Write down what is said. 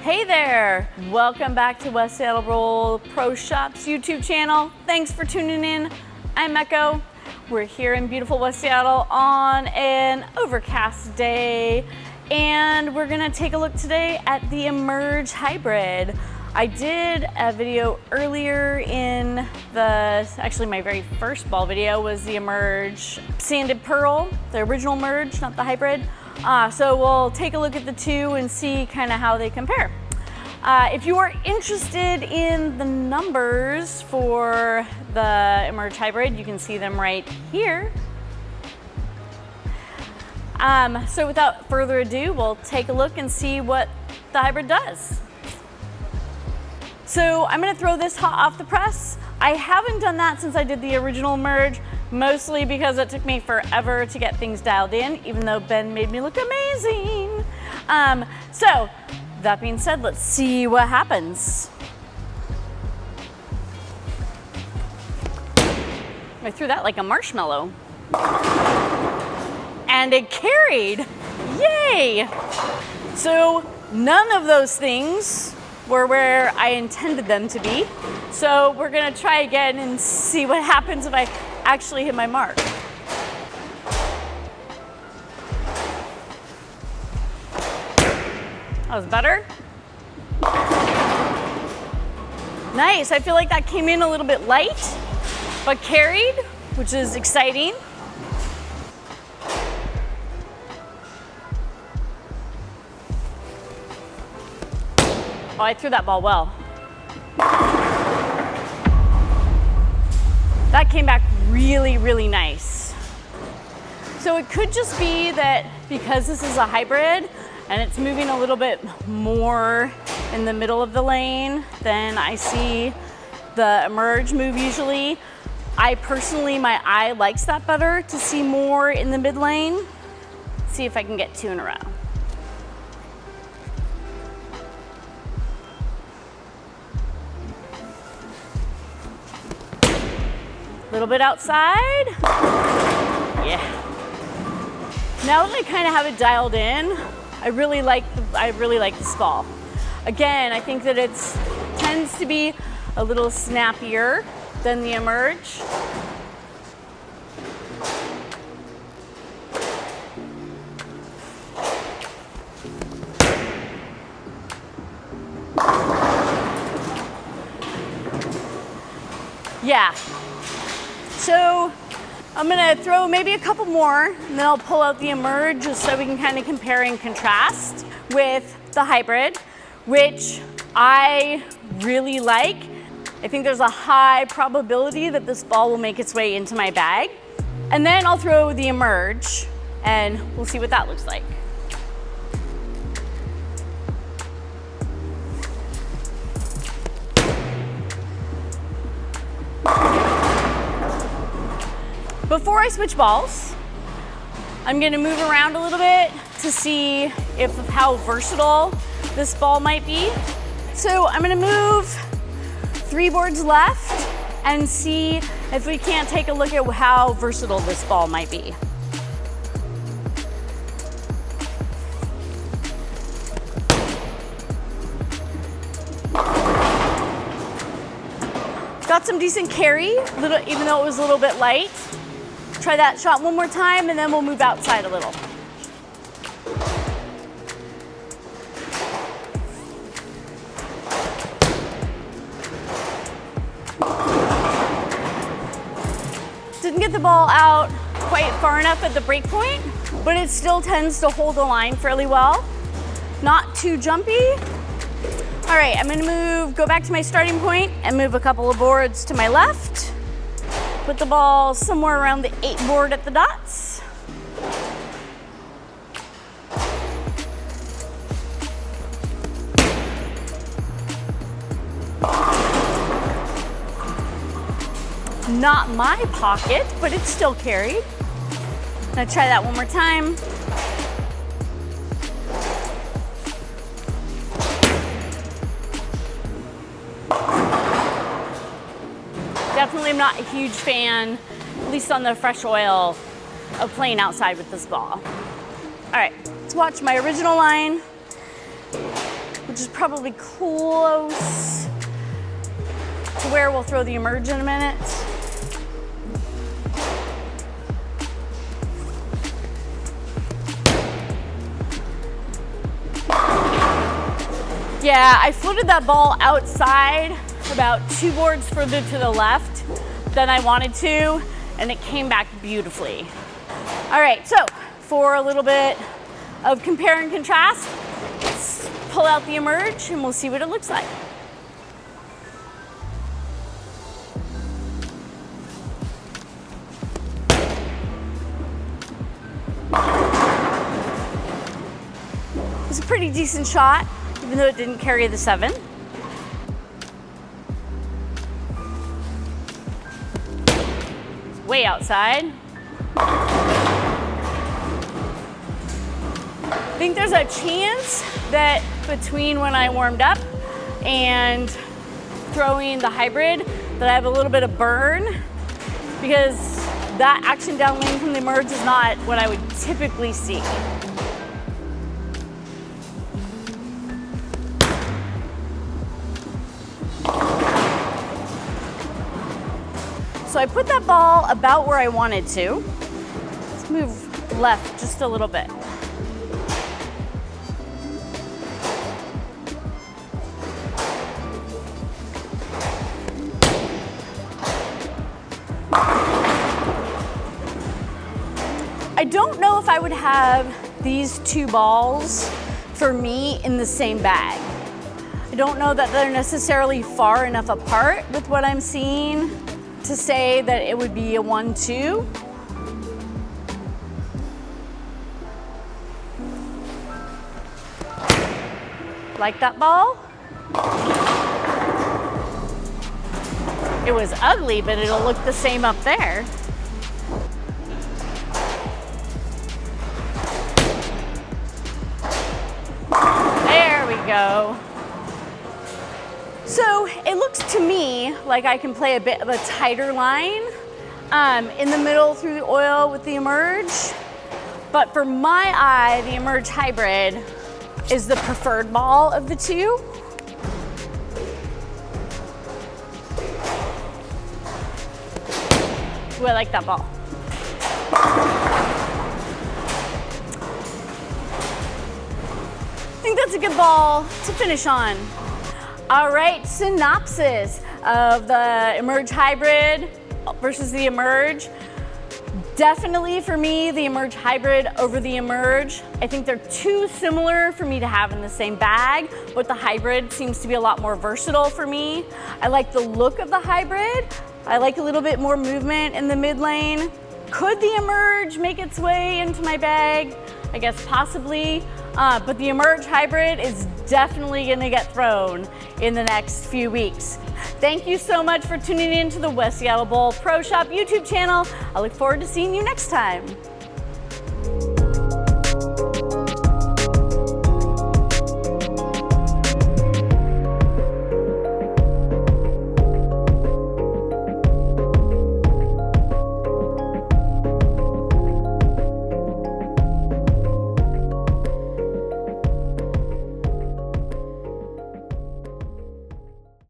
Hey there! Welcome back to West Seattle Pro Shop's YouTube channel. Thanks for tuning in. I'm Echo. We're here in beautiful West Seattle on an overcast day, and we're gonna take a look today at the Emerge Hybrid. I did a video earlier in actually my very first ball video was the Emerge Sanded Pearl, the original Emerge, not the Hybrid. So we'll take a look at the two and see kind of how they compare. If you are interested in the numbers for the Emerge Hybrid, you can see them right here. So without further ado, we'll take a look and see what the Hybrid does. So I'm gonna throw this hot off the press. I haven't done that since I did the original Emerge, mostly because it took me forever to get things dialed in, even though Ben made me look amazing. So that being said, let's see what happens. I threw that like a marshmallow. And it carried, yay! So none of those things were where I intended them to be. So we're gonna try again and see what happens if I actually hit my mark. That was better. Nice, I feel like that came in a little bit light, but carried, which is exciting. Oh, I threw that ball well. That came back really, really nice. So it could just be that because this is a hybrid and it's moving a little bit more in the middle of the lane than I see the Emerge move usually. I personally, my eye likes that better, to see more in the mid lane. See if I can get two in a row. Little bit outside. Yeah. Now that I kind of have it dialed in, I really like this ball. Again, I think that it tends to be a little snappier than the Emerge. Yeah. So I'm gonna throw maybe a couple more, and then I'll pull out the Emerge just so we can kind of compare and contrast with the Hybrid, which I really like. I think there's a high probability that this ball will make its way into my bag. And then I'll throw the Emerge, and we'll see what that looks like. Before I switch balls, I'm gonna move around a little bit to see how versatile this ball might be. So I'm gonna move 3 boards left and see if we can't take a look at how versatile this ball might be. Got some decent carry, even though it was a little bit light. Try that shot one more time, and then we'll move outside a little. Didn't get the ball out quite far enough at the break point, but it still tends to hold the line fairly well. Not too jumpy. All right, I'm gonna go back to my starting point and move a couple of boards to my left. Put the ball somewhere around the 8 board at the dots. Not my pocket, but it's still carried. I'm gonna try that one more time. Definitely am not a huge fan, at least on the fresh oil, of playing outside with this ball. All right, let's watch my original line. which is probably close to where we'll throw the emerge in a minute. Yeah, I floated that ball outside about 2 boards further to the left than I wanted to, and it came back beautifully. All right, so for a little bit of compare and contrast, let's pull out the emerge and we'll see what it looks like. It was a pretty decent shot, even though it didn't carry the 7. Way outside. I think there's a chance that between when I warmed up and throwing the hybrid that I have a little bit of burn, because that action downwind from the emerge is not what I would typically see. So I put that ball about where I wanted to. Let's move left just a little bit. I don't know if I would have these 2 balls for me in the same bag. I don't know that they're necessarily far enough apart with what I'm seeing to say that it would be a 1-2. Like that ball? It was ugly, but it'll look the same up there. There we go. So it looks to me like I can play a bit of a tighter line in the middle through the oil with the emerge. But for my eye, the emerge hybrid is the preferred ball of the 2. Ooh, I like that ball. I think that's a good ball to finish on. All right, synopsis of the emerge hybrid versus the emerge. Definitely for me, the emerge hybrid over the emerge. I think they're too similar for me to have in the same bag, but the hybrid seems to be a lot more versatile for me. I like the look of the hybrid. I like a little bit more movement in the mid lane. Could the emerge make its way into my bag? I guess possibly, but the emerge hybrid is definitely gonna get thrown in the next few weeks. Thank you so much for tuning in to the West Seattle Bowl Pro Shop YouTube channel. I look forward to seeing you next time.